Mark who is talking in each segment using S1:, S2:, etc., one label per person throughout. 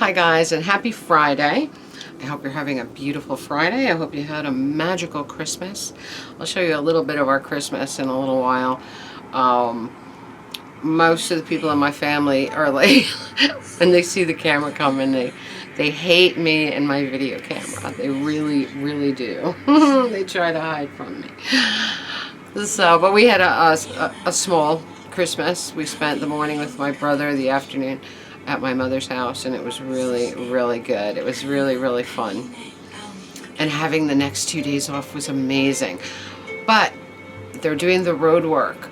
S1: Hi guys, and happy Friday. I hope you're having a beautiful Friday. I hope you had a magical Christmas. I'll show you a little bit of our Christmas in a little while. Most of the people in my family are like, when they see the camera coming, they hate me and my video camera. They really, really do. They try to hide from me. So, but we had a small Christmas. We spent the morning with my brother, the afternoon at my mother's house, and it was really, really good. It was really, really fun. And having the next 2 days off was amazing. But they're doing the road work.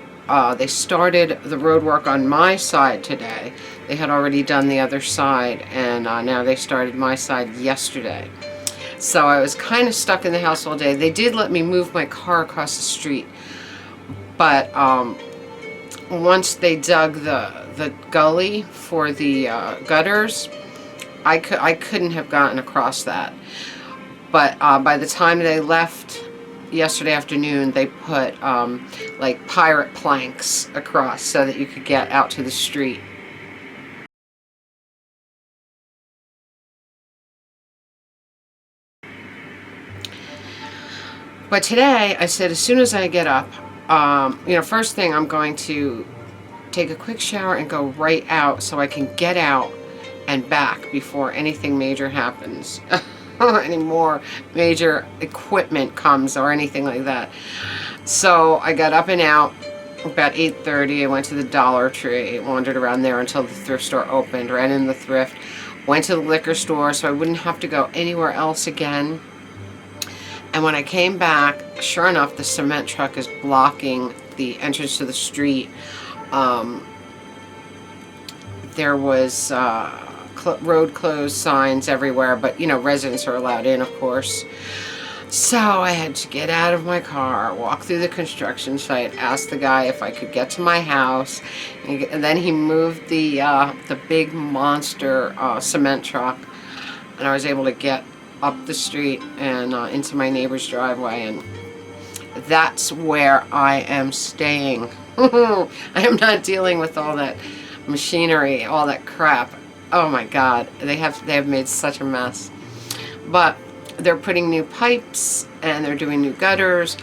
S1: They started the road work on my side today. They had already done the other side, and now they started my side yesterday. So I was kind of stuck in the house all day. They did let me move my car across the street, but once they dug the gully for the gutters, I couldn't have gotten across that. But by the time they left yesterday afternoon, they put like pirate planks across so that you could get out to the street. But today, I said as soon as I get up, first thing I'm going to take a quick shower and go right out so I can get out and back before anything major happens. Any more major equipment comes or anything like that. So I got up and out about 8:30. I went to the Dollar Tree, wandered around there until the thrift store opened, ran in the thrift, went to the liquor store so I wouldn't have to go anywhere else again. And when I came back, sure enough, the cement truck is blocking the entrance to the street. There was road closed signs everywhere, but residents are allowed in, of course. So I had to get out of my car, walk through the construction site, ask the guy if I could get to my house, and then he moved the big monster cement truck, and I was able to get up the street and into my neighbor's driveway, and that's where I am staying. I am not dealing with all that machinery, all that crap. Oh my God, they have made such a mess. But they're putting new pipes and they're doing new gutters.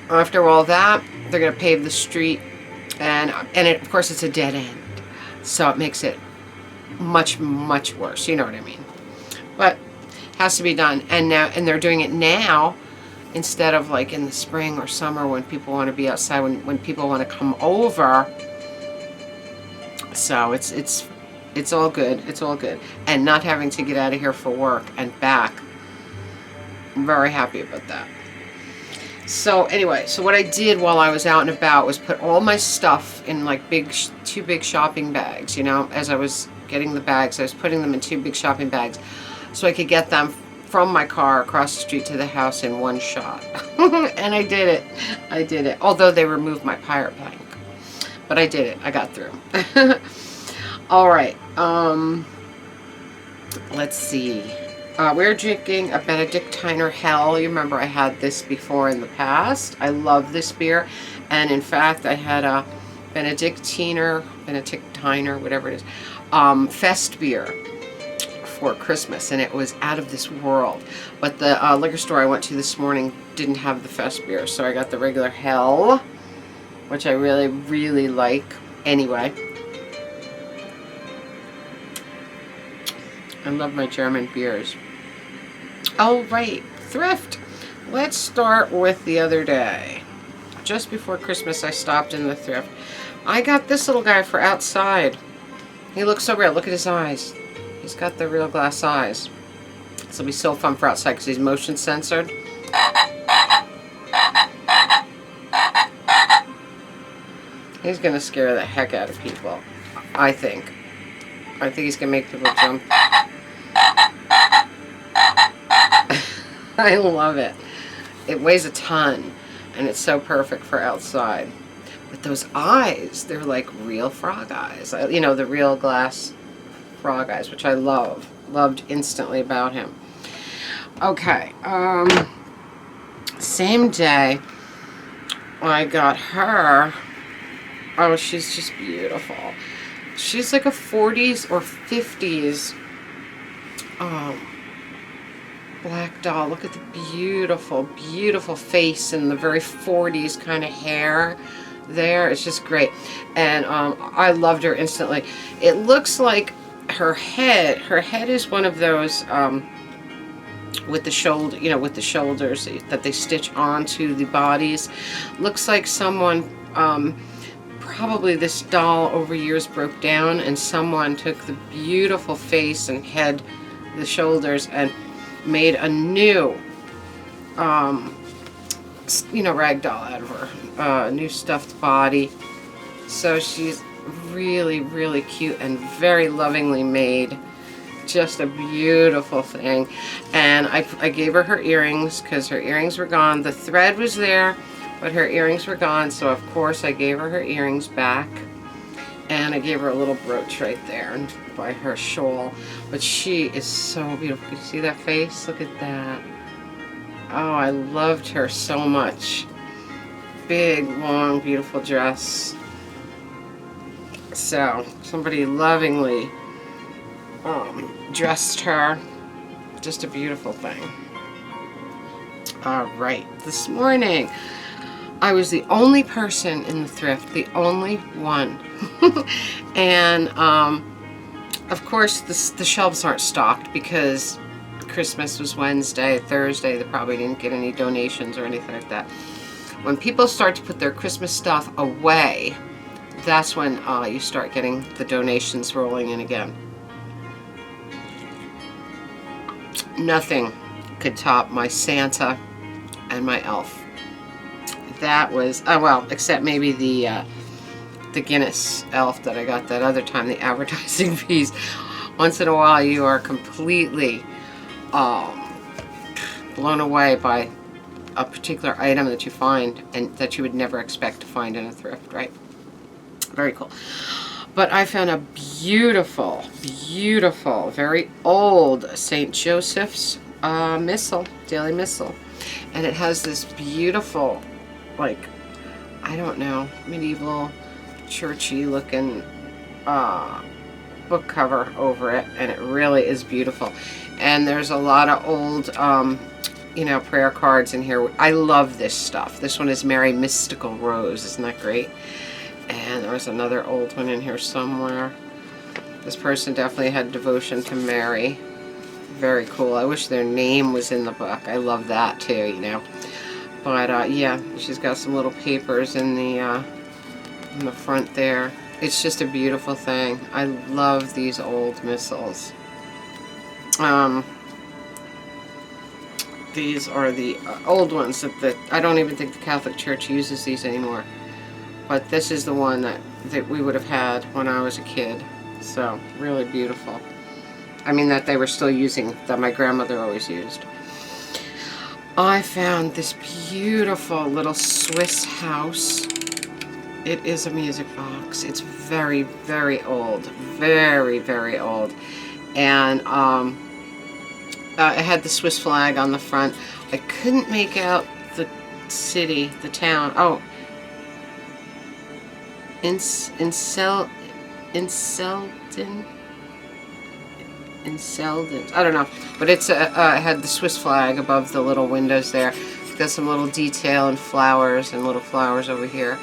S1: After all that, they're going to pave the street, and of course it's a dead end, so it makes it much, much worse. You know what I mean? But it has to be done, and they're doing it now instead of like in the spring or summer when people want to be outside, when people want to come over. So it's all good. It's all good. And not having to get out of here for work and back. I'm very happy about that. So anyway, so what I did while I was out and about was put all my stuff in like two big shopping bags. As I was getting the bags, I was putting them in two big shopping bags so I could get them from my car across the street to the house in one shot. And I did it. I did it. Although they removed my pirate plank. But I did it. I got through. All right. Let's see. We're drinking a Benedictiner Hell. You remember I had this before in the past. I love this beer. And in fact, I had a Benedictiner, whatever it is, Fest beer for Christmas, and it was out of this world. But the liquor store I went to this morning didn't have the Fest beer, so I got the regular Hell, which I really, really like. Anyway, I love my German beers. Oh, right, thrift. Let's start with the other day. Just before Christmas, I stopped in the thrift. I got this little guy for outside. He looks so real. Look at his eyes. He's got the real glass eyes. This will be so fun for outside because he's motion censored. He's going to scare the heck out of people, I think. I think he's going to make people jump. I love it. It weighs a ton, and it's so perfect for outside. But those eyes, they're like real frog eyes. The real glass frog eyes, which I loved instantly about him. Okay, same day I got her. Oh, she's just beautiful. She's like a 40s or 50s black doll. Look at the beautiful, beautiful face and the very 40s kind of hair there. It's just great. And I loved her instantly. It looks like her head is one of those with the shoulder, you know, with the shoulders that they stitch onto the bodies. Looks like someone, probably this doll over years broke down, and someone took the beautiful face and head, the shoulders, and made a new, you know, rag doll out of her, new stuffed body. So she's really, really cute and very lovingly made. Just a beautiful thing. And I gave her earrings because her earrings were gone. The thread was there, but her earrings were gone, so of course I gave her earrings back. And I gave her a little brooch right there and by her shawl. But she is so beautiful. Can you see that face? Look at that. Oh, I loved her so much. Big, long, beautiful dress. So, somebody lovingly dressed her. Just a beautiful thing. Alright, this morning I was the only person in the thrift, the only one. And of course the shelves aren't stocked because Christmas was Wednesday, Thursday. They probably didn't get any donations or anything like that. When people start to put their Christmas stuff away, that's when you start getting the donations rolling in again. Nothing could top my Santa and my elf. That was, well, except maybe the Guinness elf that I got that other time, the advertising fees. Once in a while you are completely blown away by a particular item that you find and that you would never expect to find in a thrift, right? Very cool. But I found a beautiful, beautiful, very old St. Joseph's missal, daily missal. And it has this beautiful, like, I don't know, medieval, churchy looking book cover over it. And it really is beautiful. And there's a lot of old, you know, prayer cards in here. I love this stuff. This one is Mary Mystical Rose. Isn't that great? And there was another old one in here somewhere. This person definitely had devotion to Mary. Very cool. I wish their name was in the book. I love that too, you know. But yeah, she's got some little papers in the front there. It's just a beautiful thing. I love these old missals. These are the old ones that I don't even think the Catholic Church uses these anymore. But this is the one that we would have had when I was a kid. So, really beautiful. I mean, that they were still using, that my grandmother always used. I found this beautiful little Swiss house. It is a music box. It's very, very old. Very, very old. And it had the Swiss flag on the front. I couldn't make out the city, the town. Oh. In Selden, I don't know, but it's it had the Swiss flag above the little windows there. It's got some little detail and flowers and little flowers over here.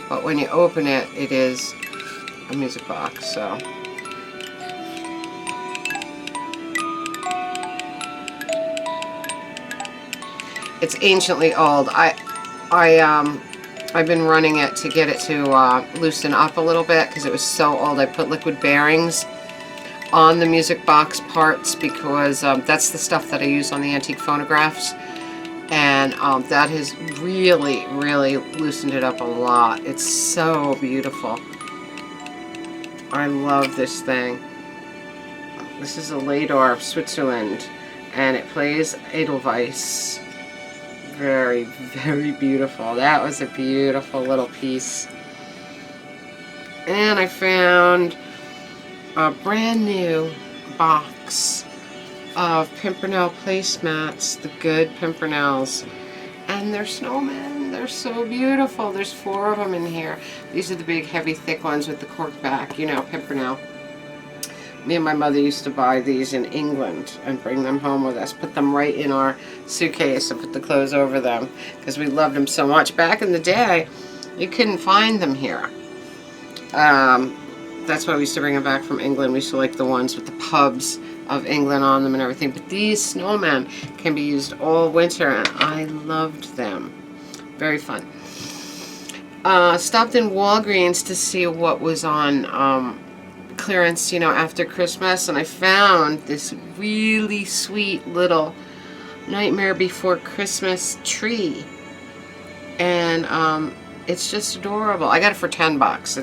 S1: But when you open it, it is a music box. So it's anciently old. I've been running it to get it to loosen up a little bit because it was so old. I put liquid bearings on the music box parts because that's the stuff that I use on the antique phonographs. And that has really, really loosened it up a lot. It's so beautiful. I love this thing. This is a Lador, Switzerland, and it plays Edelweiss. Very, very beautiful. That was a beautiful little piece. And I found a brand new box of Pimpernel placemats, the good Pimpernels. And they're snowmen. They're so beautiful. There's 4 of them in here. These are the big, heavy, thick ones with the cork back. You know, Pimpernel. Me and my mother used to buy these in England and bring them home with us. Put them right in our suitcase and put the clothes over them because we loved them so much. Back in the day, you couldn't find them here. That's why we used to bring them back from England. We used to like the ones with the pubs of England on them and everything. But these snowmen can be used all winter, and I loved them. Very fun. Stopped in Walgreens to see what was on clearance, you know, after Christmas, and I found this really sweet little Nightmare Before Christmas tree, and it's just adorable. I got it for $10.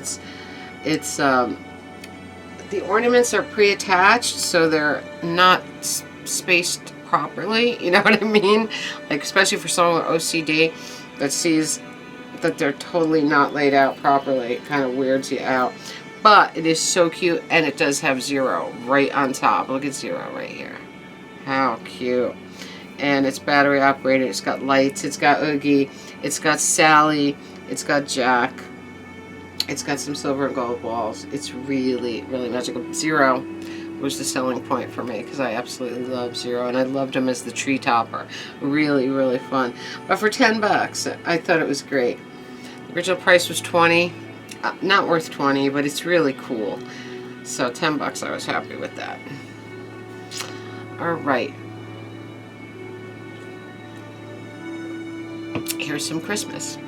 S1: It's the ornaments are pre-attached, so they're not spaced properly. You know what I mean? Like, especially for someone with OCD that sees that they're totally not laid out properly, it kind of weirds you out. But it is so cute, and it does have 0 right on top. Look at 0 right here. How cute. And it's battery operated. It's got lights. It's got Oogie. It's got Sally. It's got Jack. It's got some silver and gold balls. It's really, really magical. 0 was the selling point for me because I absolutely love 0, and I loved him as the tree topper. Really, really fun. But for $10, I thought it was great. The original price was $20. Not worth $20, but it's really cool. So $10, I was happy with that. All right. Here's some Christmas.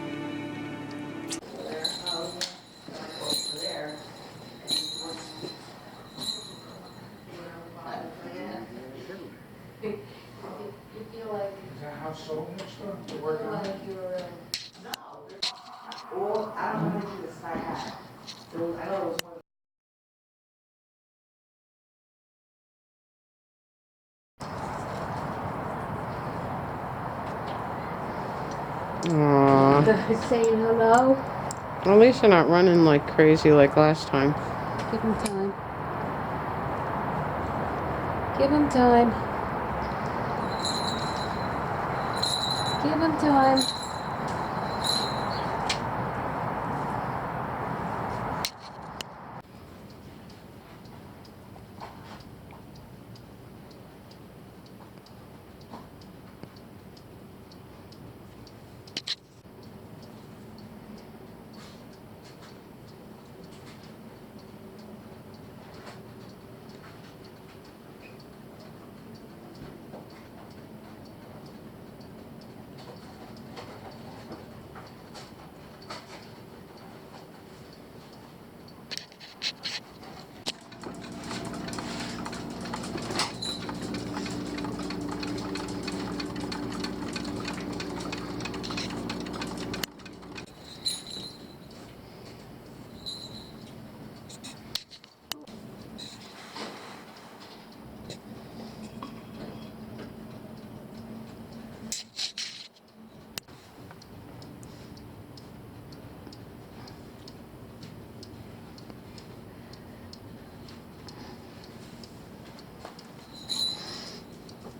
S2: Well, I don't want to do the sky high. So I know it was one.
S1: Aww.
S3: Saying hello.
S1: At least you're not running like crazy like last time.
S3: Give him time. Give him time. Give him time.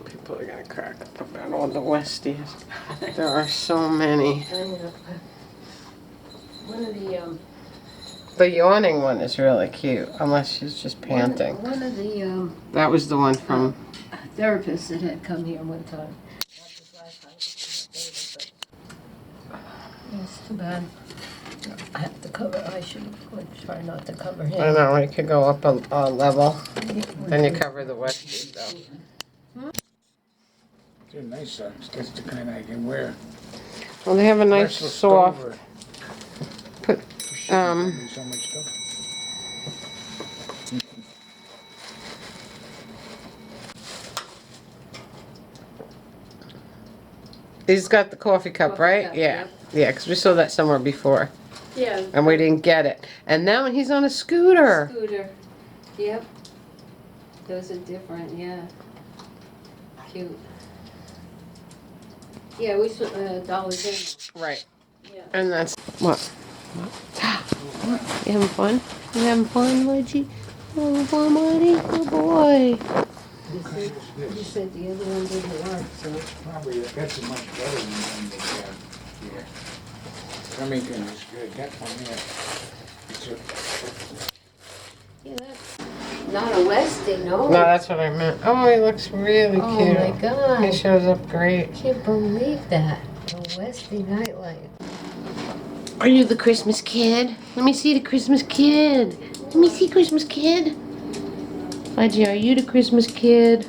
S1: People are gonna crack up about all the Westies. There are so many.
S3: I know. One of the
S1: The yawning one is really cute, unless she's just panting.
S3: One of the
S1: That was the one from.
S3: therapists that had come here one time. Not this last time, but it's too bad. I have to cover. I should try not to cover him.
S1: I know, you could go up a level. Then you cover the Westies though.
S4: They're nice socks. That's the kind I can wear.
S1: Well, they have a nice
S4: Restless
S1: soft.
S4: over.
S1: Put,
S4: So much stuff.
S1: He's got the coffee cup,
S3: Coffee
S1: right?
S3: cup,
S1: Yeah.
S3: yep.
S1: Yeah, because we saw that somewhere before.
S3: Yeah.
S1: And we didn't get it. And now he's on a scooter.
S3: Scooter. Yep. Those are different, yeah. Cute. Yeah, we should Dollars
S1: Right.
S3: In. Yeah.
S1: And that's what? You having fun? You having fun, Reggie? You having fun, buddy? Good boy.
S3: You said the other one didn't work, so.
S4: Probably that's a much better than the one they have here. Remington is good. That one there. It's a,
S3: Yeah, that's. Not a Westie, no.
S1: No, that's what I meant. Oh, he looks really
S3: Oh
S1: cute.
S3: my God.
S1: He shows up great.
S3: Can't believe that. A Westie nightlight.
S1: Are you the Christmas kid? Let me see the Christmas kid. Let me see Christmas kid. Fudgy, are you the Christmas kid?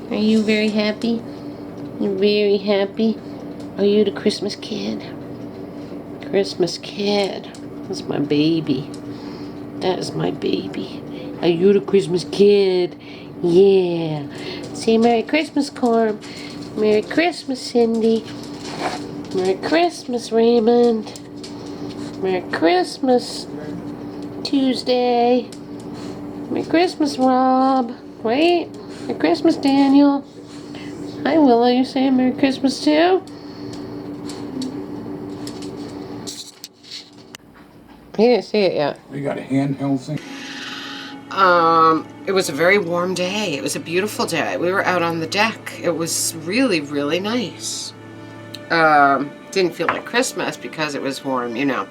S1: Are you very happy? You're very happy? Are you the Christmas kid? Christmas kid. That's my baby. That is my baby. Are you the Christmas kid? Yeah. Say Merry Christmas, Corm. Merry Christmas, Cindy. Merry Christmas, Raymond. Merry Christmas, Tuesday. Merry Christmas, Rob. Right? Merry Christmas, Daniel. Hi, Willow. You saying Merry Christmas too? He didn't see it yet.
S4: We got a handheld thing.
S1: It was a very warm day. It was a beautiful day. We were out on the deck. It was really, really nice. Didn't feel like Christmas because it was warm, you know.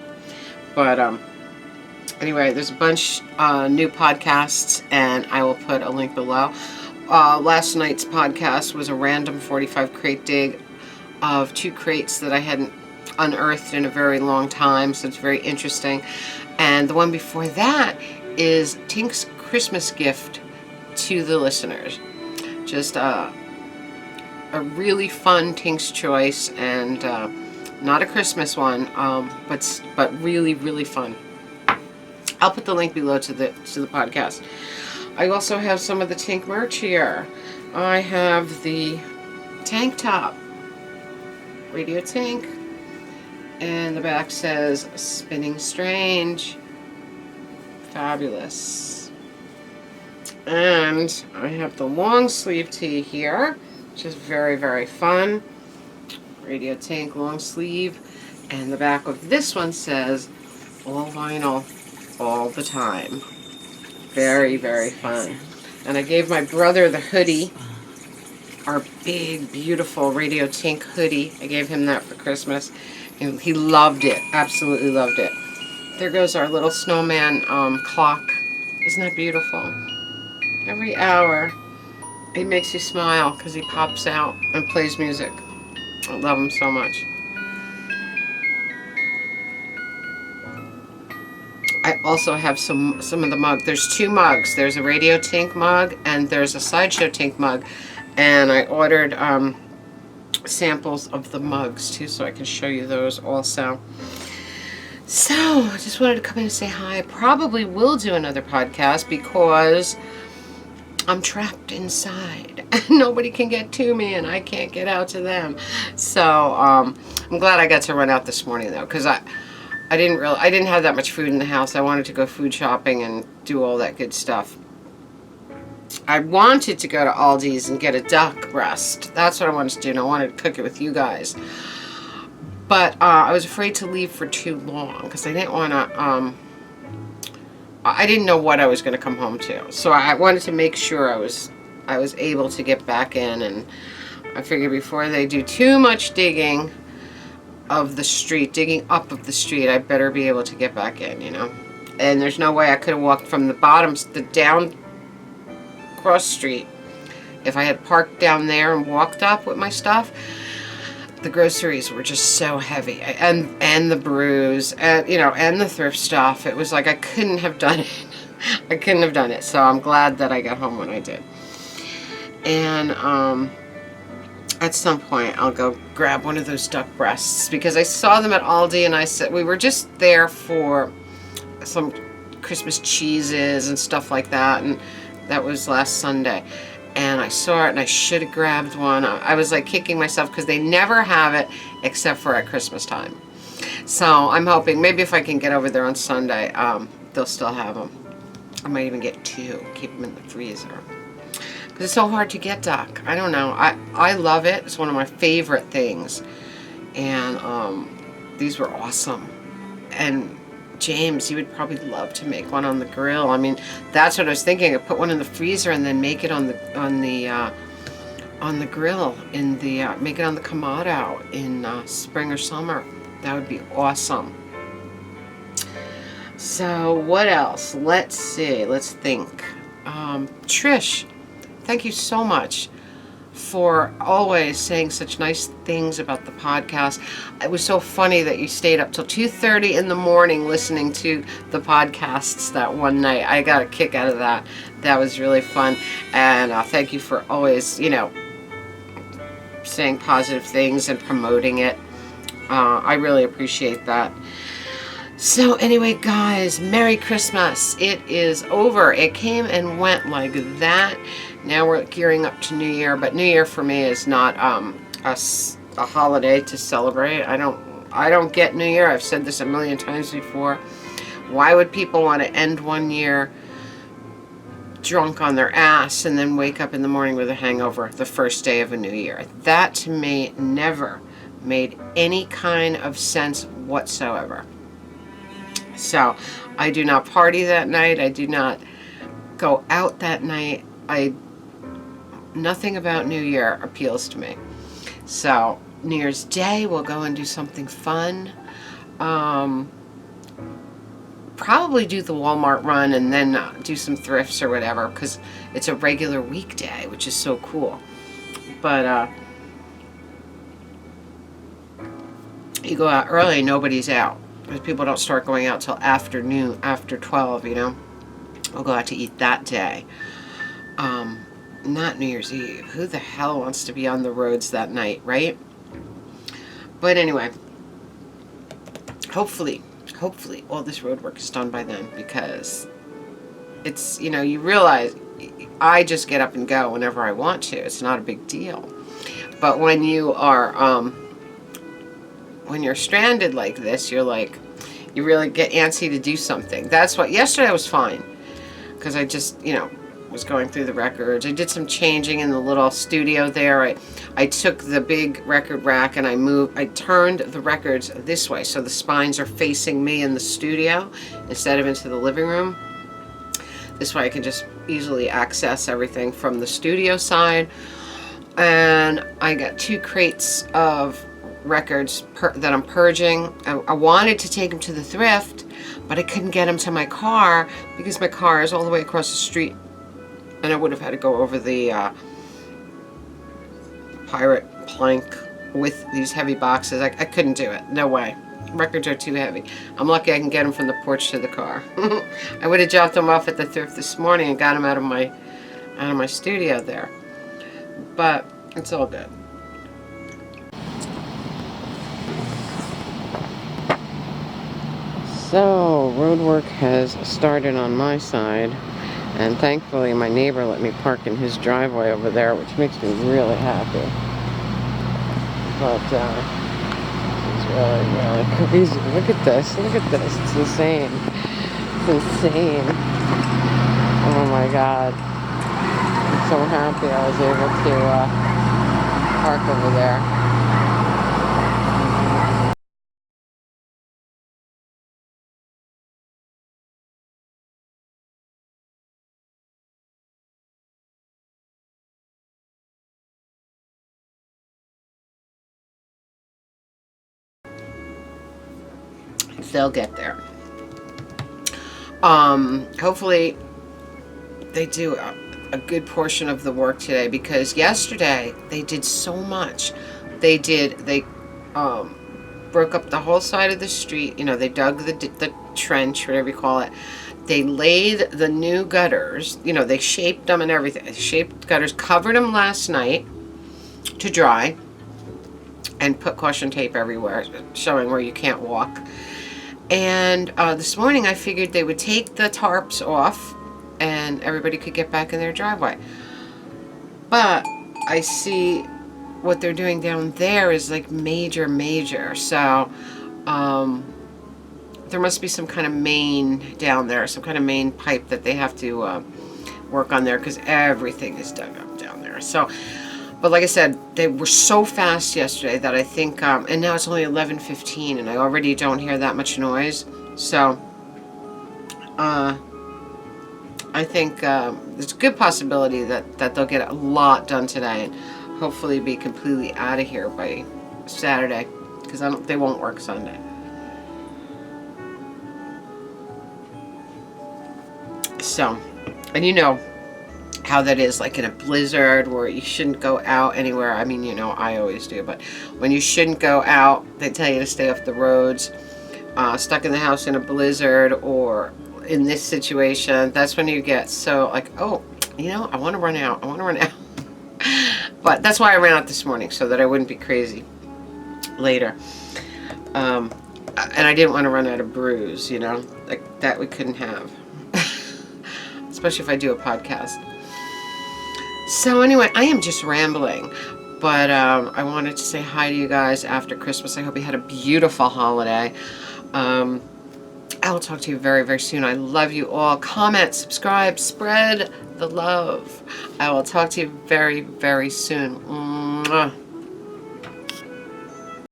S1: But anyway, there's a bunch new podcasts, and I will put a link below. Last night's podcast was a random 45 crate dig of 2 crates that I hadn't unearthed in a very long time, so it's very interesting. And the one before that is Tink's Christmas gift to the listeners. Just a really fun Tink's choice, and not a Christmas one, but really, really fun. I'll put the link below to the podcast. I also have some of the Tink merch here. I have the tank top, Radio Tink, and the back says Spinning Strange. Fabulous. And I have the long sleeve tee here, which is very, very fun. Radio Tink long sleeve. And the back of this one says all vinyl all the time. Very, very fun. And I gave my brother the hoodie, our big, beautiful Radio Tink hoodie. I gave him that for Christmas. And he loved it. Absolutely loved it. There goes our little snowman clock. Isn't that beautiful? Every hour, he makes you smile because he pops out and plays music. I love him so much. I also have some of the mugs. There's 2 mugs. There's a Radio Tink mug and there's a Sideshow Tink mug. And I ordered samples of the mugs too, so I can show you those also. So, I just wanted to come in and say hi. I probably will do another podcast because I'm trapped inside. Nobody can get to me and I can't get out to them. So, I'm glad I got to run out this morning though, because I didn't have that much food in the house. I wanted to go food shopping and do all that good stuff. I wanted to go to Aldi's and get a duck breast. That's what I wanted to do, and I wanted to cook it with you guys. But I was afraid to leave for too long because I didn't want to. I didn't know what I was going to come home to, so I wanted to make sure I was able to get back in. And I figured before they do too much digging of the street, digging up of the street, I better be able to get back in, you know. And there's no way I could have walked from the bottom, the down cross street. If I had parked down there and walked up with my stuff, the groceries were just so heavy, and the brews, and you know, and the thrift stuff. It was like I couldn't have done it. I couldn't have done it. So I'm glad that I got home when I did. And at some point I'll go grab one of those duck breasts because I saw them at Aldi, and I said we were just there for some Christmas cheeses and stuff like that, and that was last Sunday. And I saw it and I should have grabbed one. I was like kicking myself because they never have it except for at Christmas time. So I'm hoping maybe if I can get over there on Sunday, they'll still have them. I might even get 2, keep them in the freezer. Because it's so hard to get duck. I don't know. I love it. It's one of my favorite things. And these were awesome. And James, he would probably love to make one on the grill. I mean, that's what I was thinking. I'd put one in the freezer and then make it on the grill in the make it on the Kamado in spring or summer. That would be awesome. So what else? Let's see. Let's think. Trish, thank you so much for always saying such nice things about the podcast. It was so funny that you stayed up till 2:30 in the morning listening to the podcasts that one night. I got a kick out of that. That was really fun. And thank you for always, saying positive things and promoting it. I really appreciate that. So anyway, guys, Merry Christmas. It is over. It came and went like that. Now we're gearing up to New Year, but New Year for me is not a holiday to celebrate. I don't get New Year. I've said this a million times before. Why would people want to end one year drunk on their ass and then wake up in the morning with a hangover the first day of a new year? That to me never made any kind of sense whatsoever. So I do not party that night. I do not go out that night. Nothing about New Year appeals to me. So New Year's Day we'll go and do something fun. Probably do the Walmart run and then do some thrifts or whatever, because it's a regular weekday, which is so cool. But you go out early, nobody's out, because people don't start going out till afternoon, after 12, We'll go out to eat that day. Not New Year's Eve. Who the hell wants to be on the roads that night, right? But anyway, hopefully all this road work is done by then, because it's, you realize I just get up and go whenever I want to. It's not a big deal. But when you are, when you're stranded like this, you're like, you really get antsy to do something. That's what, yesterday was fine, because I just, was going through the records. I did some changing in the little studio there. I took the big record rack and I turned the records this way, so the spines are facing me in the studio instead of into the living room. This way I can just easily access everything from the studio side. And I got 2 crates of records that I'm purging. I wanted to take them to the thrift, but I couldn't get them to my car because my car is all the way across the street, and I would have had to go over the pirate plank with these heavy boxes. I couldn't do it. No way. Records are too heavy. I'm lucky I can get them from the porch to the car. I would have dropped them off at the thrift this morning and got them out of my studio there. But it's all good. So, roadwork has started on my side, and thankfully my neighbor let me park in his driveway over there, which makes me really happy. But, it's really crazy. Look at this, it's insane. It's insane. Oh my god. I'm so happy I was able to park over there. They'll get there. Hopefully they do a good portion of the work today, because yesterday they did so much. They broke up the whole side of the street. They dug the trench, whatever you call it. They laid the new gutters. They shaped them and everything. They shaped gutters, covered them last night to dry, and put caution tape everywhere, showing where you can't walk. And this morning I figured they would take the tarps off and everybody could get back in their driveway. But I see what they're doing down there is like major. So there must be some kind of main down there, some kind of main pipe that they have to work on there, because everything is dug up down there. So, but like I said, they were so fast yesterday that I think, and now it's only 11:15 and I already don't hear that much noise. So, I think there's a good possibility that they'll get a lot done today and hopefully be completely out of here by Saturday, because they won't work Sunday. So, and how that is like in a blizzard where you shouldn't go out anywhere. I mean, you know, I always do, but when you shouldn't go out, they tell you to stay off the roads. Stuck in the house in a blizzard, or in this situation, that's when you get so like, oh, you know, I want to run out. I want to run out. But that's why I ran out this morning, so that I wouldn't be crazy later. And I didn't want to run out of brews, you know, like that we couldn't have. Especially if I do a podcast. So anyway, I am just rambling. But I wanted to say hi to you guys after Christmas. I hope you had a beautiful holiday. I will talk to you very, very soon. I love you all. Comment, subscribe, spread the love. I will talk to you very, very soon. Mwah.